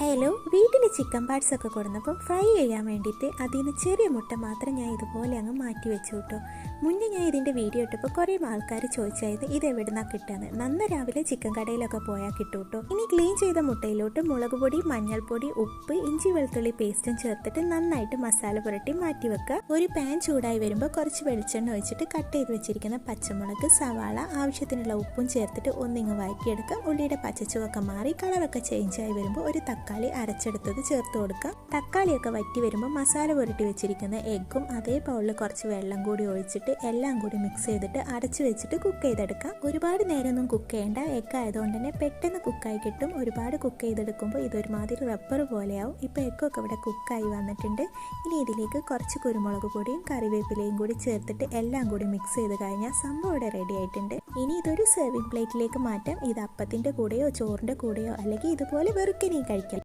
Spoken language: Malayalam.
ഹലോ, വീട്ടിൽ ചിക്കൻ പാർട്സ് ഒക്കെ കൊടുന്നപ്പം ഫ്രൈ ചെയ്യാൻ വേണ്ടിയിട്ട് അതിൽ നിന്ന് ചെറിയ മുട്ട മാത്രം ഞാൻ ഇതുപോലെ അങ്ങ് മാറ്റി വെച്ചു കേട്ടോ. മുന്നേ ഞാൻ ഇതിൻ്റെ വീഡിയോ ഇട്ടപ്പോൾ കുറേ ആൾക്കാർ ചോദിച്ചായിരുന്നു ഇത് എവിടെ നിന്നാണ് കിട്ടുകയെന്ന്. നന്ന രാവിലെ ചിക്കൻ കടയിലൊക്കെ പോയാൽ കിട്ടും കേട്ടോ. ഇനി ക്ലീൻ ചെയ്ത മുട്ടയിലോട്ട് മുളക് പൊടി, മഞ്ഞൾപ്പൊടി, ഉപ്പ്, ഇഞ്ചി വെളുത്തുള്ളി പേസ്റ്റും ചേർത്തിട്ട് നന്നായിട്ട് മസാല പുരട്ടി മാറ്റി വെക്കുക. ഒരു പാൻ ചൂടായി വരുമ്പോൾ കുറച്ച് വെളിച്ചെണ്ണ ഒഴിച്ചിട്ട് കട്ട് ചെയ്ത് വെച്ചിരിക്കുന്ന പച്ചമുളക്, സവാള, ആവശ്യത്തിനുള്ള ഉപ്പും ചേർത്തിട്ട് ഒന്നിങ്ങ് വഴറ്റിയെടുക്കുക. ഉള്ളിയുടെ പച്ചച്ചുവൊക്കെ മാറി കളറൊക്കെ ചേഞ്ചായി വരുമ്പോൾ ഒരു തക്കാളി അരച്ചെടുത്തത് ചേർത്ത് കൊടുക്കാം. തക്കാളിയൊക്കെ വറ്റി വരുമ്പോൾ മസാല പുരട്ടി വെച്ചിരിക്കുന്ന എഗ്ഗും അതേ ബൗളിൽ കുറച്ച് വെള്ളം കൂടി ഒഴിച്ചിട്ട് എല്ലാം കൂടി മിക്സ് ചെയ്തിട്ട് അടച്ചു വെച്ചിട്ട് കുക്ക് ചെയ്തെടുക്കാം. ഒരുപാട് നേരമൊന്നും കുക്ക് ചെയ്യേണ്ട, എഗ്ഗ് ആയതുകൊണ്ട് തന്നെ പെട്ടെന്ന് കുക്കായി കിട്ടും. ഒരുപാട് കുക്ക് ചെയ്തെടുക്കുമ്പോൾ ഇതൊരുമാതിരി റബ്ബർ പോലെയാവും. ഇപ്പോൾ എഗ്ഗൊക്കെ ഇവിടെ കുക്കായി വന്നിട്ടുണ്ട്. ഇനി ഇതിലേക്ക് കുറച്ച് കുരുമുളക് പൊടിയും കറിവേപ്പിലയും കൂടി ചേർത്തിട്ട് എല്ലാം കൂടി മിക്സ് ചെയ്ത് കഴിഞ്ഞാൽ സംഭവം ഇവിടെ റെഡി ആയിട്ടുണ്ട്. ഇനി ഇതൊരു സെർവിങ് പ്ലേറ്റിലേക്ക് മാറ്റാം. ഇത് അപ്പത്തിൻ്റെ കൂടെയോ ചോറിൻ്റെ കൂടെയോ അല്ലെങ്കിൽ ഇതുപോലെ വെറുക്കനെയും കഴിക്കാം.